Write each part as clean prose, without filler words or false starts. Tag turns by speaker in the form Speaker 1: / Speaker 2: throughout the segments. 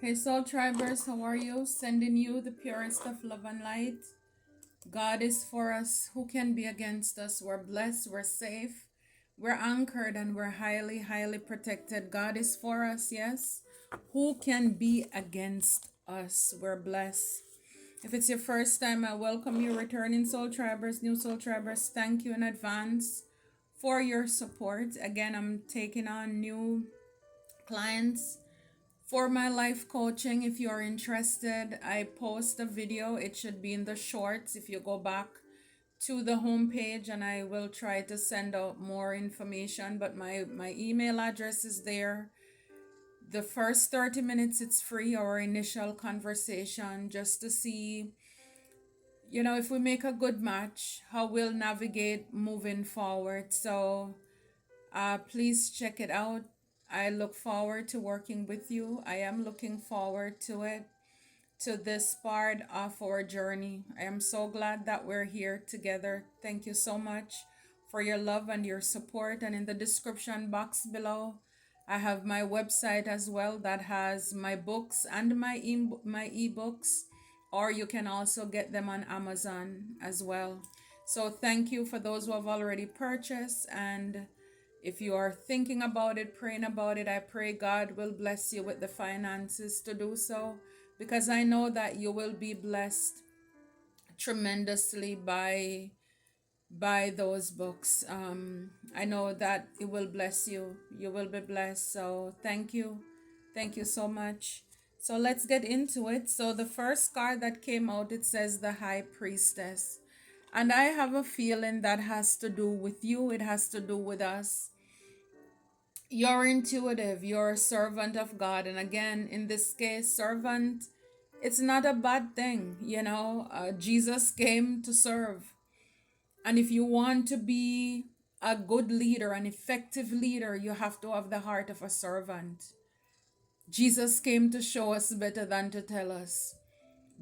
Speaker 1: Hey Soul Tribers, how are you? Sending you the purest of love and light. God is for us. Who can be against us? We're blessed, we're safe, we're anchored, and we're highly, highly protected. God is for us, yes. Who can be against us? We're blessed. If it's your first time, I welcome you, returning Soul Tribers, new Soul Tribers. Thank you in advance for your support. Again, I'm taking on new clients for my life coaching. If you're interested, I post a video. It should be in the shorts if you go back to the homepage, and I will try to send out more information. But my email address is there. The first 30 minutes it's free, our initial conversation, just to see, if we make a good match, how we'll navigate moving forward. So please check it out. I look forward to working with you. I am looking forward to it, to this part of our journey. I am so glad that we're here together. Thank you so much for your love and your support. And in the description box below, I have my website as well that has my books and my ebooks, or you can also get them on Amazon as well. So thank you for those who have already purchased, and if you are thinking about it, praying about it, I pray God will bless you with the finances to do so, because I know that you will be blessed tremendously by those books. I know that it will bless you. You will be blessed. So thank you. Thank you so much. So let's get into it. So the first card that came out, it says the High Priestess. And I have a feeling that has to do with you. It has to do with us. You're intuitive. You're a servant of God. And again, in this case, servant, it's not a bad thing. Jesus came to serve. And if you want to be a good leader, an effective leader, you have to have the heart of a servant. Jesus came to show us better than to tell us,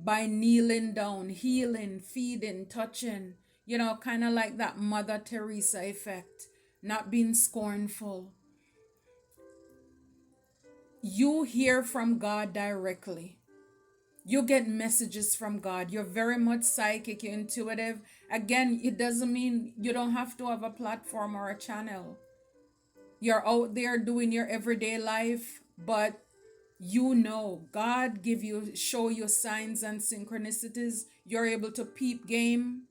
Speaker 1: by kneeling down, healing, feeding, touching, kind of like that Mother Teresa effect, not being scornful. You hear from God directly. You get messages from God. You're very much psychic, you're intuitive. Again, it doesn't mean you don't have to have a platform or a channel. You're out there doing your everyday life, but God show you signs and synchronicities. You're able to peep game.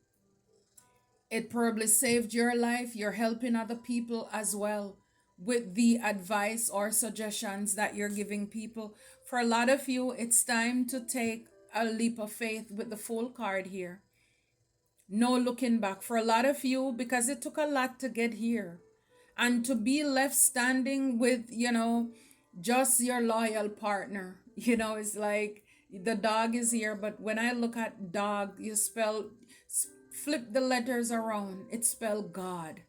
Speaker 1: It probably saved your life. You're helping other people as well with the advice or suggestions that you're giving people. For a lot of you, it's time to take a leap of faith with the Fool card here. No looking back. For a lot of you, because it took a lot to get here. And to be left standing with, just your loyal partner. It's like the dog is here, but when I look at dog, flip the letters around, it spelled God.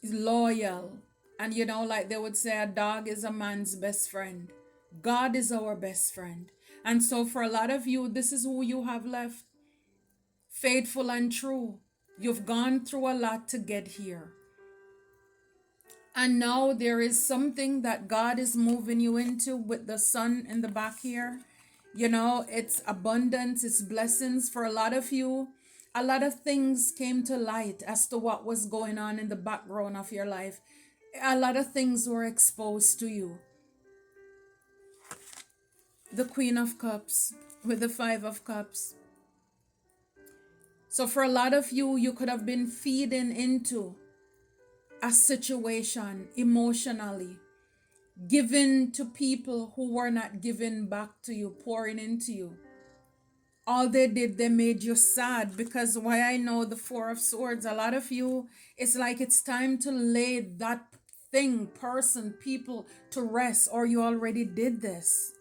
Speaker 1: Is loyal. And like they would say, a dog is a man's best friend. God is our best friend. And so for a lot of you, this is who you have left. Faithful and true. You've gone through a lot to get here. And now there is something that God is moving you into with the sun in the back here. It's abundance, it's blessings. For a lot of you, a lot of things came to light as to what was going on in the background of your life. A lot of things were exposed to you. The Queen of Cups with the Five of Cups. So for a lot of you, you could have been feeding into a situation emotionally, given to people who were not giving back to you, pouring into you. All they did, they made you sad. Because why I know the Four of Swords, a lot of you, it's like it's time to lay that thing, person, people to rest, or you already did this.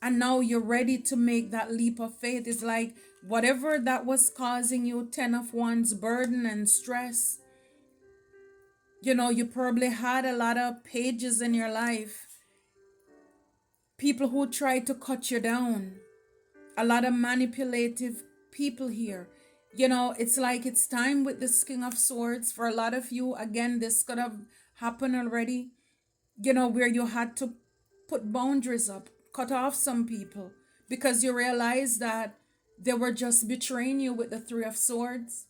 Speaker 1: And now you're ready to make that leap of faith. It's like whatever that was causing you, 10 of Wands, burden and stress. You probably had a lot of pages in your life. People who tried to cut you down. A lot of manipulative people here. It's like it's time with this King of Swords. For a lot of you, again, this could have happened already. Where you had to put boundaries up, cut off some people, because you realize that they were just betraying you with the Three of Swords.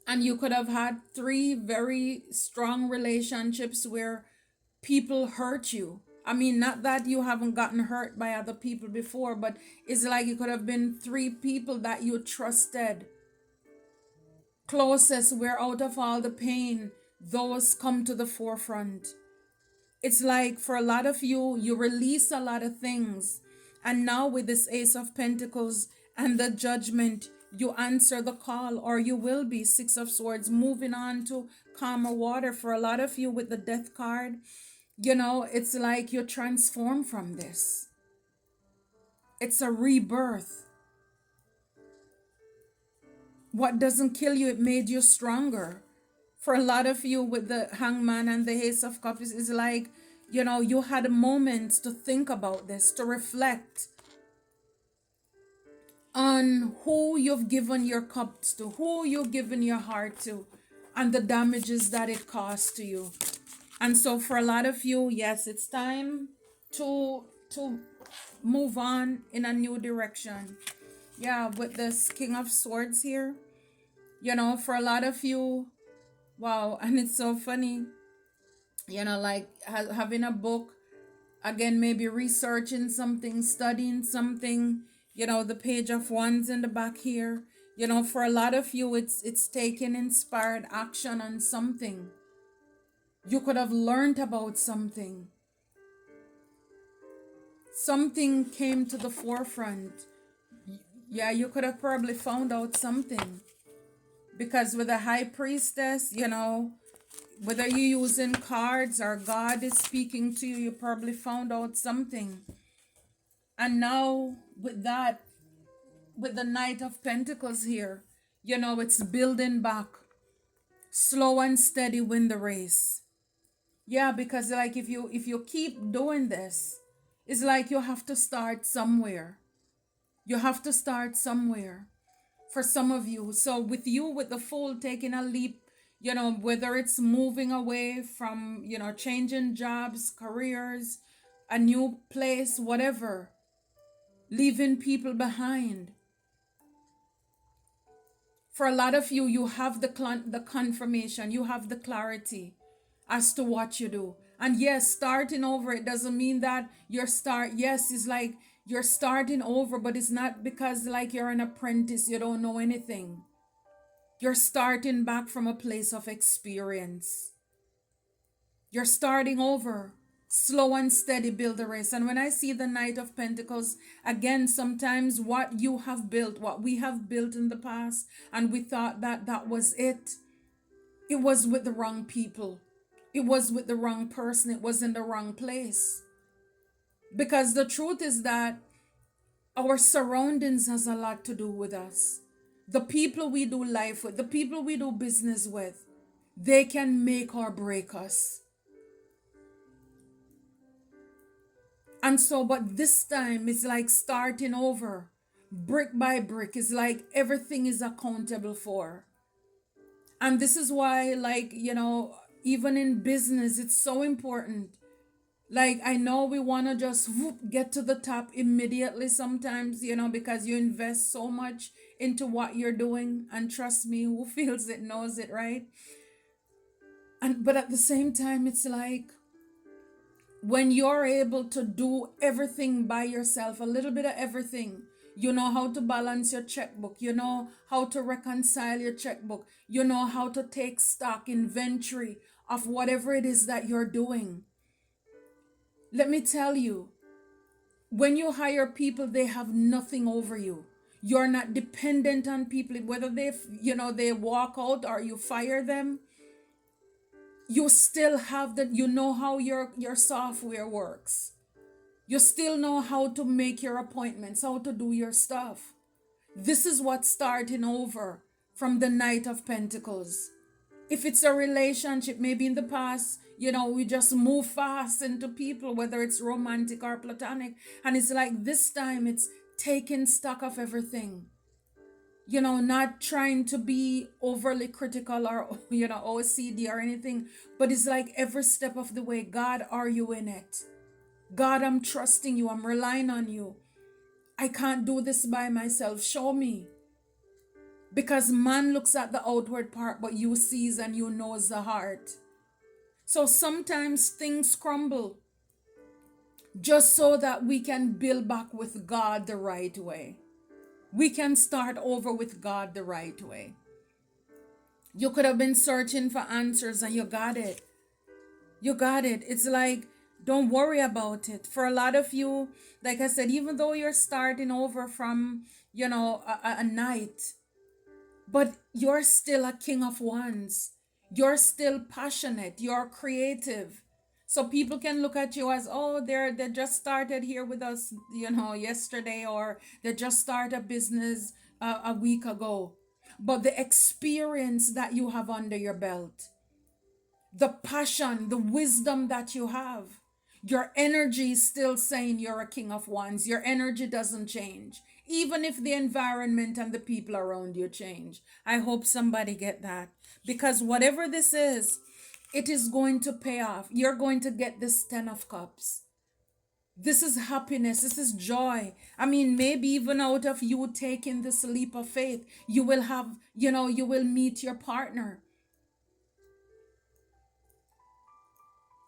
Speaker 1: And you could have had three very strong relationships where people hurt you. I mean, not that you haven't gotten hurt by other people before, but it's like it could have been three people that you trusted closest, where out of all the pain, those come to the forefront. It's like for a lot of you, you release a lot of things. And now with this Ace of Pentacles and the Judgment, you answer the call, or you will be. Six of Swords, moving on to calmer water. For a lot of you with the Death card, it's like you transform from this. It's a rebirth. What doesn't kill you, it made you stronger. For a lot of you with the Hangman and the Ace of Cups, is like, you had moments to think about this, to reflect on who you've given your cups to, who you've given your heart to, and the damages that it caused to you. And so for a lot of you, yes, it's time to move on in a new direction. Yeah, with this King of Swords here, for a lot of you, wow. And it's so funny, like having a book, again, maybe researching something, studying something, the Page of Wands in the back here. For a lot of you, it's taking inspired action on something. You could have learned about something. Something came to the forefront. Yeah, you could have probably found out something. Because with a High Priestess, whether you're using cards or God is speaking to you, you probably found out something. And now with that, with the Knight of Pentacles here, it's building back. Slow and steady win the race. Yeah, because like if you keep doing this, it's like you have to start somewhere. You have to start somewhere for some of you. So with you, with the Fool, taking a leap, whether it's moving away from, changing jobs, careers, a new place, whatever, leaving people behind. For a lot of you, you have the confirmation, you have the clarity as to what you do. And yes, starting over, it doesn't mean that yes, it's like you're starting over, but it's not because like you're an apprentice, you don't know anything. You're starting back from a place of experience. You're starting over. Slow and steady build the race. And when I see the Knight of Pentacles, again, sometimes what you have built, what we have built in the past, and we thought that was it. It was with the wrong people. It was with the wrong person. It was in the wrong place. Because the truth is that our surroundings has a lot to do with us. The people we do life with, the people we do business with, they can make or break us. And so, but this time it's like starting over, brick by brick. It's like everything is accountable for. And this is why, like, even in business, it's so important. Like, I know we want to just get to the top immediately sometimes, because you invest so much into what you're doing. And trust me, who feels it knows it, right? But at the same time, it's like, when you're able to do everything by yourself, a little bit of everything, you know how to balance your checkbook, you know how to reconcile your checkbook, you know how to take stock, inventory of whatever it is that you're doing. Let me tell you, when you hire people, they have nothing over you. You're not dependent on people, whether they walk out or you fire them. You still have that, you know how your software works. You still know how to make your appointments, how to do your stuff. This is what's starting over from the Knight of Pentacles. If it's a relationship, maybe in the past, we just move fast into people, whether it's romantic or platonic. And it's like this time it's taking stock of everything. Not trying to be overly critical or, OCD or anything, but it's like every step of the way, God, are you in it? God, I'm trusting you. I'm relying on you. I can't do this by myself. Show me. Because man looks at the outward part, but you sees and you knows the heart. So sometimes things crumble just so that we can build back with God the right way. We can start over with God the right way. You could have been searching for answers and you got it. You got it. It's like, don't worry about it. For a lot of you, like I said, even though you're starting over from, a night, but you're still a king of wands. You're still passionate. You're creative. So people can look at you as, oh, they just started here with us, yesterday, or they just started a business a week ago. But the experience that you have under your belt, the passion, the wisdom that you have, your energy is still saying you're a king of wands. Your energy doesn't change, even if the environment and the people around you change. I hope somebody get that, because whatever this is, it is going to pay off. You're going to get this 10 of cups. This is happiness. This is joy. I mean, maybe even out of you taking this leap of faith, you will have, you will meet your partner.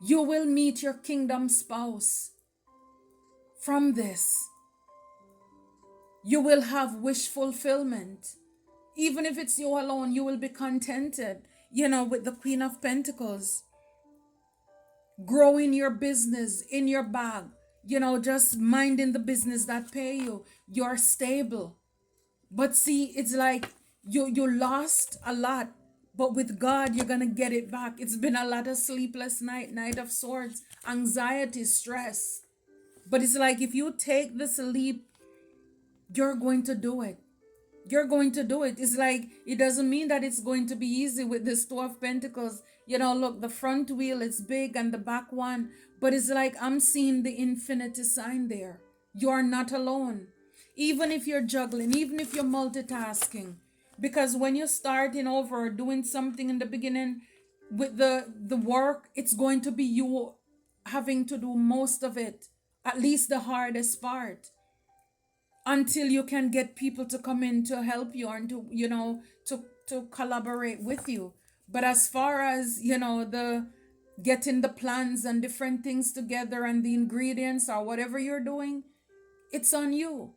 Speaker 1: You will meet your kingdom spouse from this. You will have wish fulfillment. Even if it's you alone, you will be contented, with the Queen of Pentacles. Growing your business in your bag, just minding the business that pay you. You're stable. But see, it's like you lost a lot. But with God, you're going to get it back. It's been a lot of sleepless night of swords, anxiety, stress. But it's like if you take this leap, you're going to do it. You're going to do it. It's like, it doesn't mean that it's going to be easy with this Two of Pentacles. Look, the front wheel is big and the back one. But it's like I'm seeing the infinity sign there. You're not alone. Even if you're juggling, even if you're multitasking. Because when you're starting over or doing something in the beginning with the work, it's going to be you having to do most of it. At least the hardest part, until you can get people to come in to help you and to collaborate with you. But as far as the getting the plans and different things together and the ingredients or whatever you're doing, it's on you.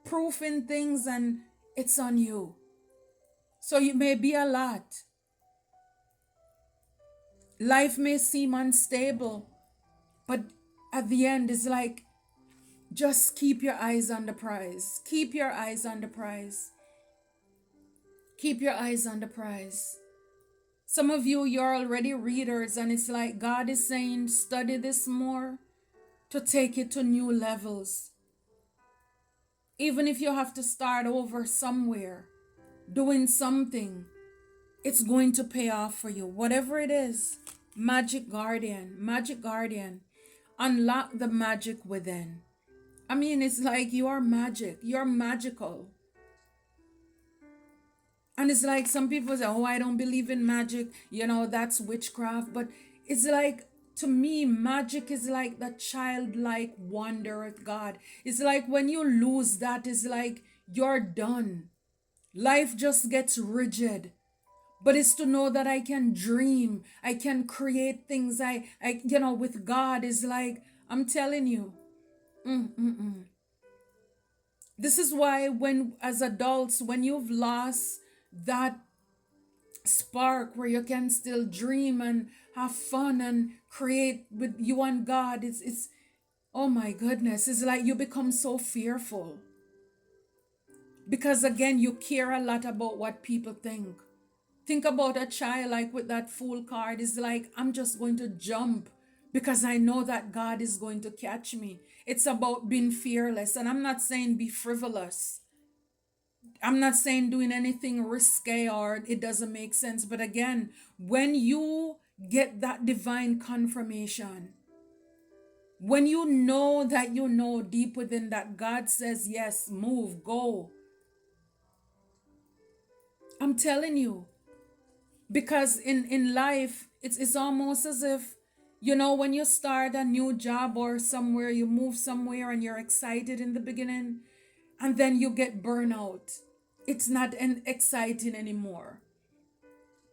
Speaker 1: Proofing things, and it's on you. So it may be a lot. Life may seem unstable, but at the end, it's like, just keep your eyes on the prize. Keep your eyes on the prize. Keep your eyes on the prize. Some of you, you're already readers, and it's like God is saying, study this more to take it to new levels. Even if you have to start over somewhere, doing something, it's going to pay off for you. Whatever it is, magic guardian, unlock the magic within. I mean, it's like you are magic. You're magical. And it's like some people say, oh, I don't believe in magic. That's witchcraft. But it's like, to me, magic is like the childlike wonder of God. It's like when you lose that, it's like you're done. Life just gets rigid. But it's to know that I can dream. I can create things. With God is like, I'm telling you. This is why when, as adults, when you've lost that spark where you can still dream and have fun and create with you and God, it's oh my goodness, it's like you become so fearful. Because again, you care a lot about what people think. Think about a child like with that Fool card. It's like, I'm just going to jump because I know that God is going to catch me. It's about being fearless. And I'm not saying be frivolous. I'm not saying doing anything risque or it doesn't make sense. But again, when you get that divine confirmation, when you know that you know deep within that God says, yes, move, go. I'm telling you, because in life, it's almost as if, You know, when you start a new job or somewhere, you move somewhere and you're excited in the beginning, and then you get burnout. It's not exciting anymore,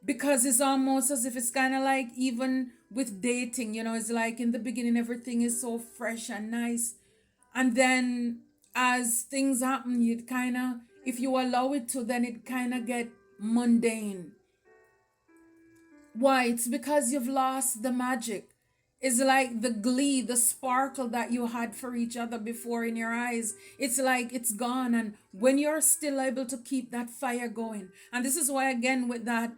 Speaker 1: because it's almost as if it's kind of like even with dating, you know, it's like in the beginning everything is so fresh and nice, and then as things happen, you kind of, if you allow it to, then it kind of get mundane. Why? It's because you've lost the magic. It's like the glee, the sparkle that you had for each other before in your eyes. It's like it's gone. And when you're still able to keep that fire going, and this is why again with that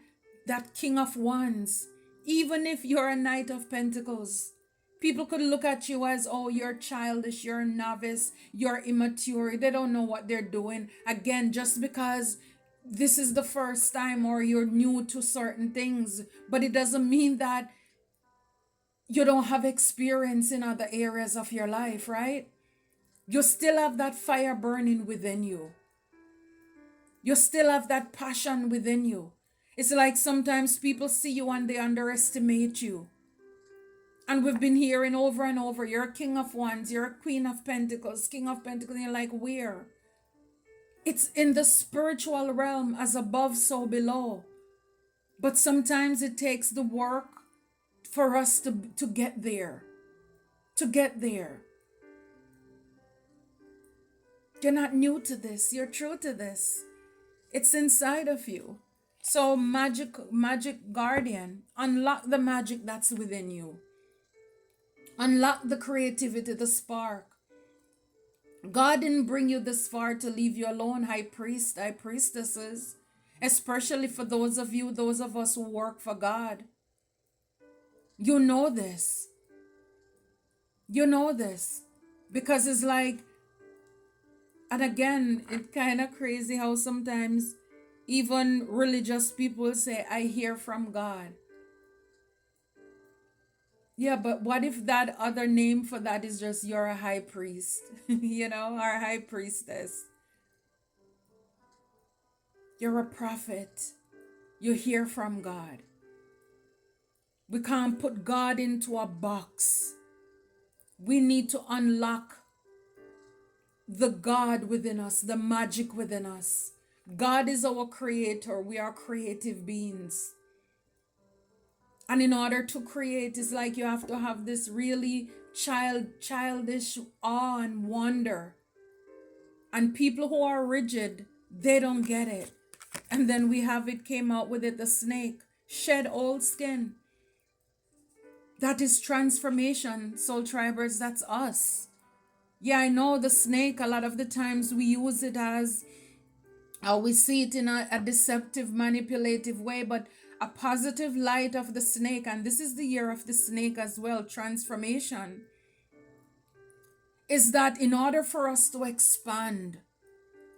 Speaker 1: King of Wands, even if you're a Knight of Pentacles, people could look at you as, oh, you're childish, you're a novice, you're immature, they don't know what they're doing. Again, just because this is the first time or you're new to certain things, but it doesn't mean that you don't have experience in other areas of your life, right? You still have that fire burning within you. You still have that passion within you. It's like sometimes people see you and they underestimate you. And we've been hearing over and over, you're a King of Wands, you're a Queen of Pentacles, King of Pentacles, and you're like, where? It's in the spiritual realm, as above, so below. But sometimes it takes the work for us to get there. To get there. You're not new to this. You're true to this. It's inside of you. So magic guardian, unlock the magic that's within you. Unlock the creativity, the spark. God didn't bring you this far to leave you alone, high priest, high priestesses. Especially for those of you, those of us who work for God. You know this. You know this. Because it's like, and again, it's kind of crazy how sometimes even religious people say, I hear from God. Yeah, but what if that other name for that is just you're a high priest, you know, or a high priestess? You're a prophet. You hear from God. We can't put God into a box. We need to unlock the God within us, the magic within us. God is our creator. We are creative beings. And in order to create, it's like you have to have this really childish awe and wonder. And people who are rigid, they don't get it. And then we have it, came out with it, the snake. Shed old skin. That is transformation, soul tribers, that's us. Yeah, I know the snake, a lot of the times we use it as, we see it in a deceptive, manipulative way, but a positive light of the snake, and this is the year of the snake as well, transformation, is that in order for us to expand,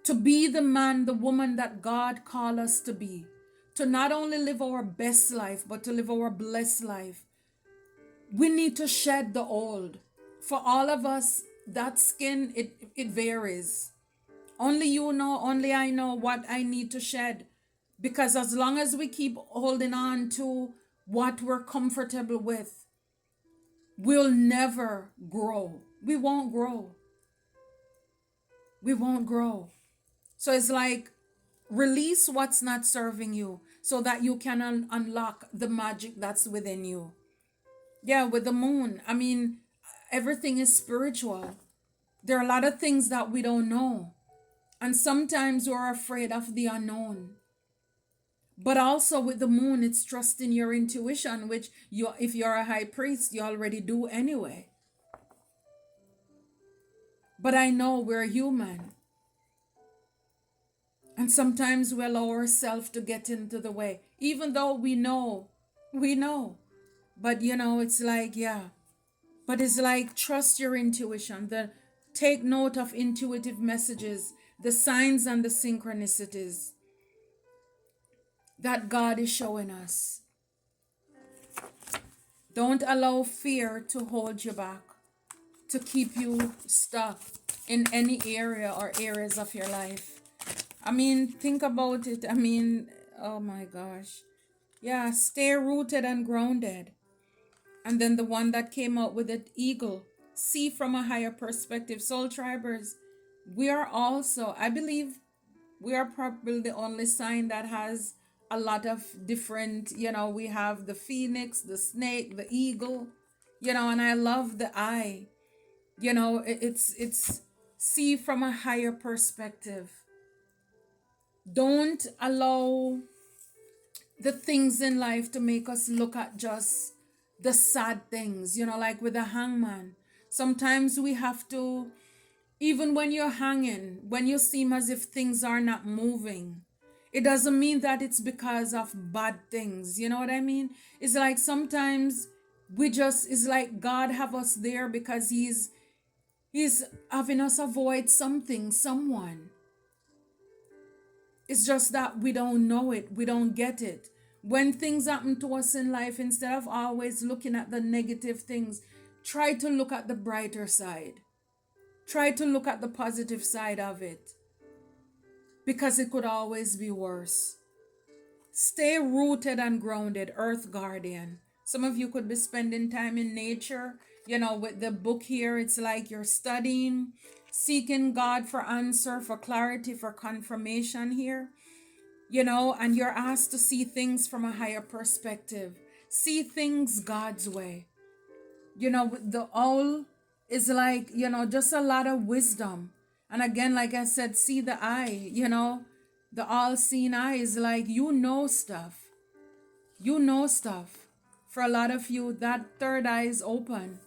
Speaker 1: to be the man, the woman that God called us to be, to not only live our best life, but to live our blessed life, we need to shed the old. For all of us, that skin, it varies. Only you know, only I know what I need to shed. Because as long as we keep holding on to what we're comfortable with, we'll never grow. We won't grow. We won't grow. So it's like, release what's not serving you so that you can unlock the magic that's within you. Yeah, with the moon, I mean, everything is spiritual. There are a lot of things that we don't know. And sometimes we're afraid of the unknown. But also with the moon, it's trusting your intuition, which you, if you're a high priest, you already do anyway. But I know we're human. And sometimes we allow ourselves to get into the way. Even though we know. But you know, it's like, yeah. But it's like, trust your intuition. Take note of intuitive messages, the signs and the synchronicities that God is showing us. Don't allow fear to hold you back, to keep you stuck in any area or areas of your life. I mean, think about it. I mean, oh my gosh. Yeah, stay rooted and grounded. And then the one that came out with the eagle, see from a higher perspective. Soul Tribers, we are also, I believe, we are probably the only sign that has a lot of different, we have the phoenix, the snake, the eagle, and I love the eye. It's see from a higher perspective. Don't allow the things in life to make us look at just the sad things, like with the hangman. Sometimes we have to, even when you're hanging, when you seem as if things are not moving, it doesn't mean that it's because of bad things. You know what I mean? It's like sometimes it's like God have us there because he's having us avoid something, someone. It's just that we don't know it, we don't get it. When things happen to us in life, instead of always looking at the negative things, try to look at the brighter side. Try to look at the positive side of it, because it could always be worse. Stay rooted and grounded, Earth Guardian. Some of you could be spending time in nature. With the book here, it's like you're studying, seeking God for answer, for clarity, for confirmation here. And you're asked to see things from a higher perspective. See things God's way. The owl is like, just a lot of wisdom. And again, like I said, see the eye, the all-seeing eye is like, stuff. You know stuff. For a lot of you, that third eye is open.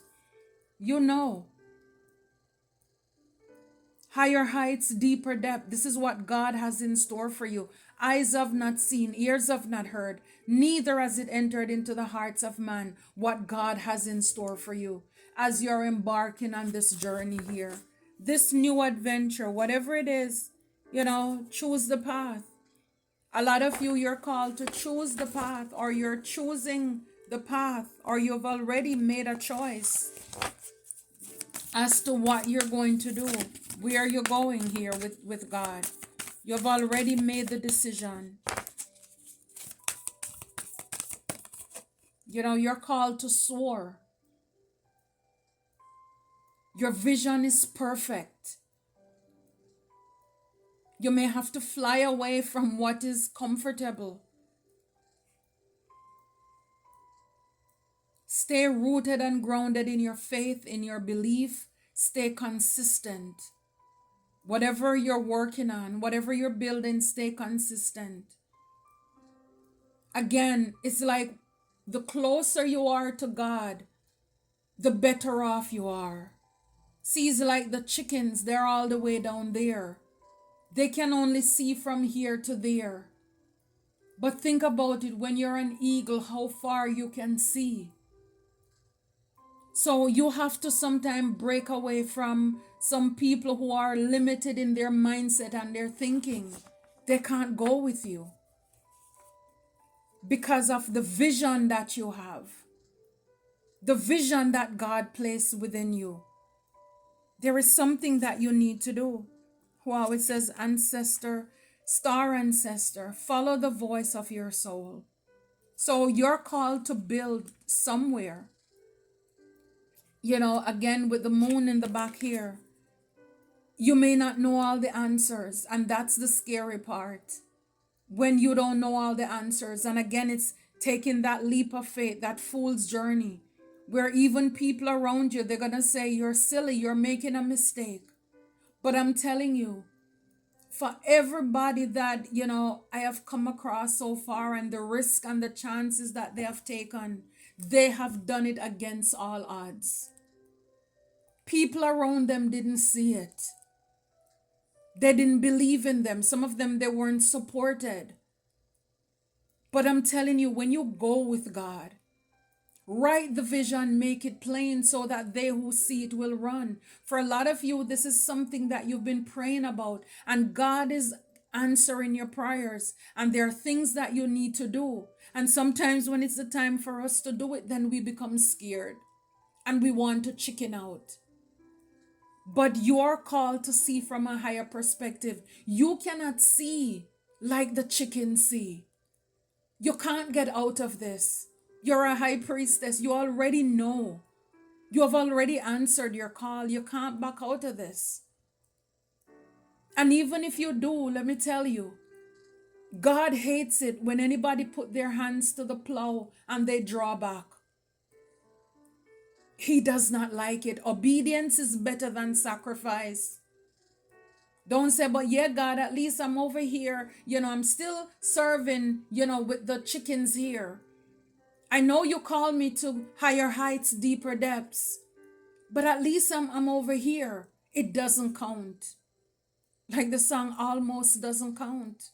Speaker 1: Higher heights, deeper depth. This is what God has in store for you. Eyes have not seen, ears have not heard, neither has it entered into the hearts of man what God has in store for you as you're embarking on this journey here. This new adventure, whatever it is, choose the path. A lot of you, you're called to choose the path, or you're choosing the path, or you've already made a choice as to what you're going to do, where you're going here with God. You've already made the decision. You're called to soar. Your vision is perfect. You may have to fly away from what is comfortable. Stay rooted and grounded in your faith, in your belief. Stay consistent. Whatever you're working on, whatever you're building, stay consistent. Again, it's like the closer you are to God, the better off you are. See, it's like the chickens, they're all the way down there. They can only see from here to there. But think about it, when you're an eagle, how far you can see. So you have to sometimes break away from some people who are limited in their mindset and their thinking. They can't go with you because of the vision that you have, the vision that God placed within you. There is something that you need to do. Wow, it says ancestor, star ancestor, follow the voice of your soul. So you're called to build somewhere. Again, with the moon in the back here, you may not know all the answers, and that's the scary part. When you don't know all the answers, and again, it's taking that leap of faith, that fool's journey, where even people around you, they're gonna say, you're silly, you're making a mistake. But I'm telling you, for everybody that, I have come across so far, and the risk and the chances that they have taken, they have done it against all odds. People around them didn't see it. They didn't believe in them. Some of them, they weren't supported. But I'm telling you, when you go with God, write the vision, make it plain so that they who see it will run. For a lot of you, this is something that you've been praying about, and God is answering your prayers, and there are things that you need to do. And sometimes when it's the time for us to do it, then we become scared and we want to chicken out. But you're called to see from a higher perspective. You cannot see like the chickens see. You can't get out of this. You're a high priestess. You already know. You have already answered your call. You can't back out of this. And even if you do, let me tell you, God hates it when anybody put their hands to the plow and they draw back. He does not like it. Obedience is better than sacrifice. Don't say, but yeah, God, at least I'm over here. I'm still serving, with the chickens here. I know you call me to higher heights, deeper depths, but at least I'm over here. It doesn't count. Like the song almost doesn't count.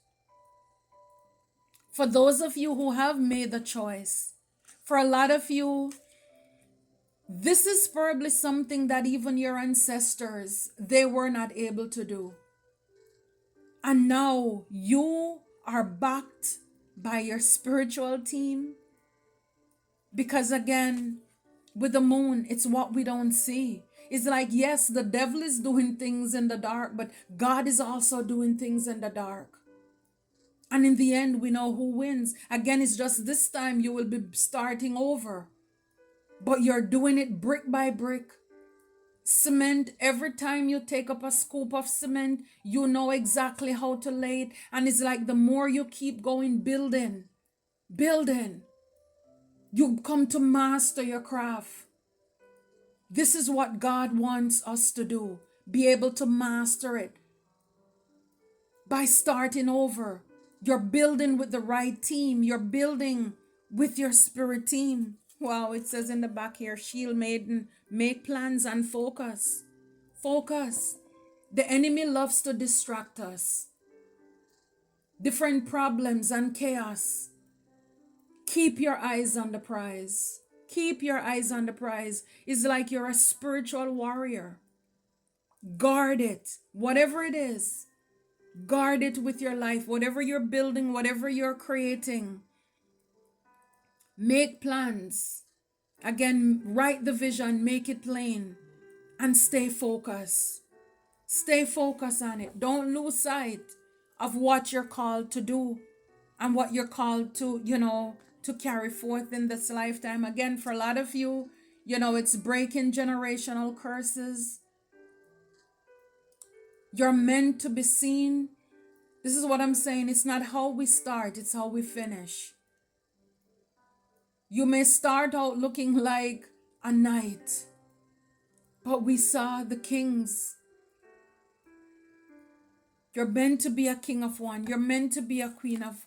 Speaker 1: For those of you who have made the choice, for a lot of you, this is probably something that even your ancestors, they were not able to do. And now you are backed by your spiritual team. Because again, with the moon, it's what we don't see. It's like, yes, the devil is doing things in the dark, but God is also doing things in the dark. And in the end, we know who wins. Again, it's just this time you will be starting over. But you're doing it brick by brick. Cement, every time you take up a scoop of cement, you know exactly how to lay it. And it's like the more you keep going, building, you come to master your craft. This is what God wants us to do. Be able to master it by starting over. You're building with the right team. You're building with your spirit team. Wow, it says in the back here, Shield Maiden, make plans and focus. Focus. The enemy loves to distract us. Different problems and chaos. Keep your eyes on the prize. Keep your eyes on the prize. It's like you're a spiritual warrior. Guard it. Whatever it is, guard it with your life. Whatever you're building, whatever you're creating, make plans. Again, write the vision, make it plain, and stay focused. Stay focused on it. Don't lose sight of what you're called to do and what you're called to, to carry forth in this lifetime. Again, for a lot of you, it's breaking generational curses. You're meant to be seen. This is what I'm saying. It's not how we start, it's how we finish. You may start out looking like a knight, but we saw the kings. You're meant to be a king of one. You're meant to be a queen of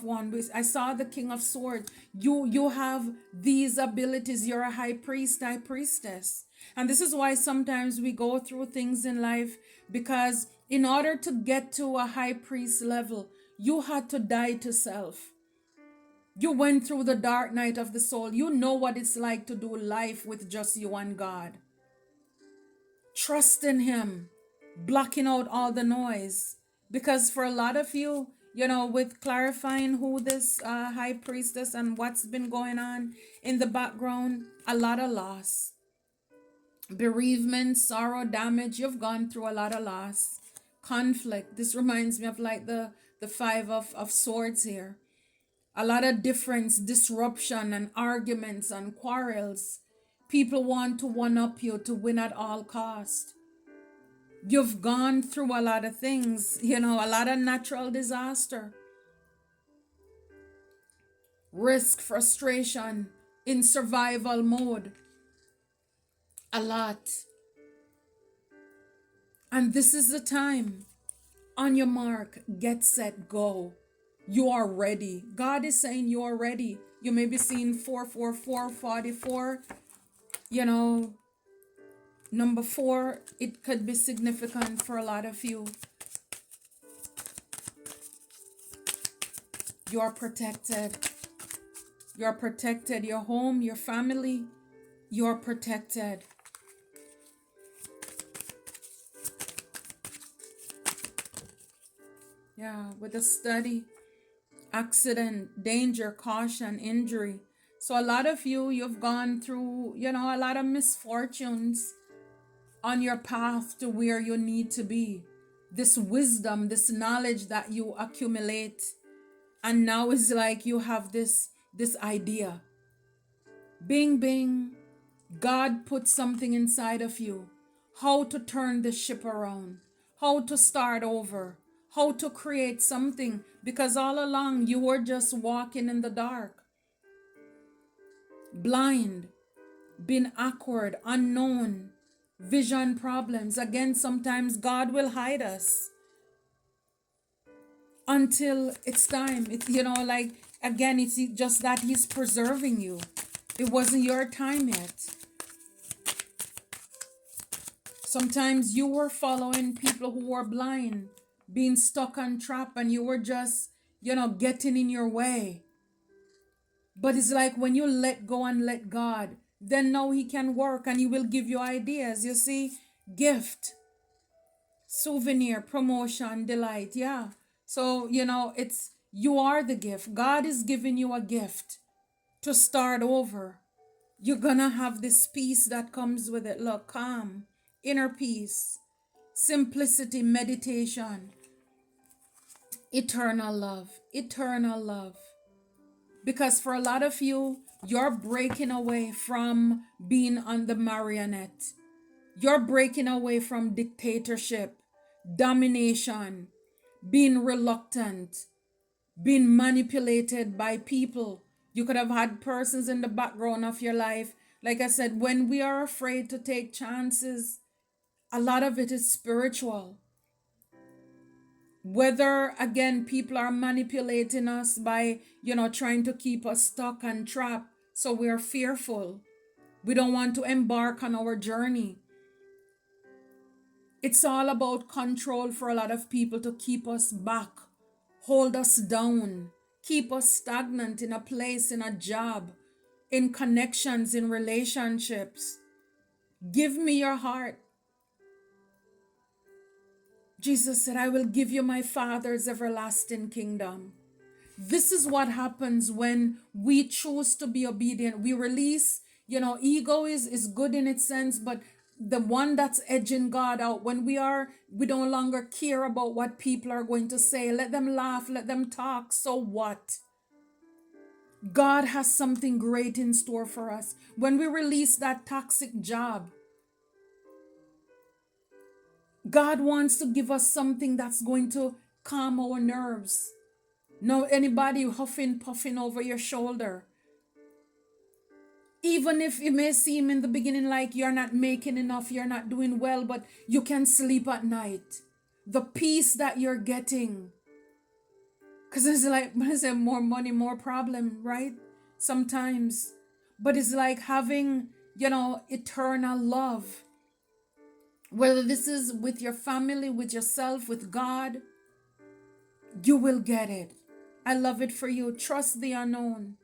Speaker 1: one. I saw the king of swords. You have these abilities. You're a high priest, high priestess. And this is why sometimes we go through things in life, because in order to get to a high priest level, you had to die to self. You went through the dark night of the soul. You know what it's like to do life with just you and God. Trust in Him, blocking out all the noise. Because for a lot of you, with clarifying who this high priestess and what's been going on in the background, a lot of loss, bereavement, sorrow, damage. You've gone through a lot of loss, conflict. This reminds me of like the five of swords here. A lot of difference, disruption and arguments and quarrels. People want to one-up you, to win at all cost. You've gone through a lot of things, a lot of natural disaster. Risk, frustration, in survival mode. A lot. And this is the time. On your mark, get set, go. You are ready. God is saying you are ready. You may be seeing 444, 44. Number 4, it could be significant for a lot of you. You are protected. You are protected. Your home, your family, you are protected. Yeah, with a study, accident, danger, caution, injury. So a lot of you, you've gone through, a lot of misfortunes on your path to where you need to be. This wisdom, this knowledge that you accumulate. And now it's like you have this idea. Bing, bing. God put something inside of you. How to turn the ship around. How to start over. How to create something. Because all along you were just walking in the dark. Blind. Being awkward. Unknown. Vision problems. Again, sometimes God will hide us until it's time. It's, like, again, it's just that He's preserving you. It wasn't your time yet. Sometimes you were following people who were blind, being stuck on trap, and you were just, getting in your way. But it's like when you let go and let God, then now He can work and He will give you ideas. You see, gift, souvenir, promotion, delight. Yeah. So, it's, you are the gift. God is giving you a gift to start over. You're gonna have this peace that comes with it. Look, calm, inner peace, simplicity, meditation, eternal love, eternal love. Because for a lot of you, you're breaking away from being on the marionette. You're breaking away from dictatorship, domination, being reluctant, being manipulated by people. You could have had persons in the background of your life. Like I said, when we are afraid to take chances, a lot of it is spiritual. Whether, again, people are manipulating us by, trying to keep us stuck and trapped. So we are fearful. We don't want to embark on our journey. It's all about control for a lot of people to keep us back, hold us down, keep us stagnant in a place, in a job, in connections, in relationships. Give me your heart. Jesus said, I will give you my Father's everlasting kingdom. This is what happens when we choose to be obedient. We release, ego is good in its sense, but the one that's edging God out, when we no longer care about what people are going to say. Let them laugh, let them talk. So what? God has something great in store for us. When we release that toxic job, God wants to give us something that's going to calm our nerves. No anybody huffing, puffing over your shoulder. Even if it may seem in the beginning like you're not making enough, you're not doing well, but you can sleep at night. The peace that you're getting. Because it's like, when I say more money, more problem, right? Sometimes. But it's like having, eternal love. Whether this is with your family, with yourself, with God, you will get it. I love it for you. Trust the unknown.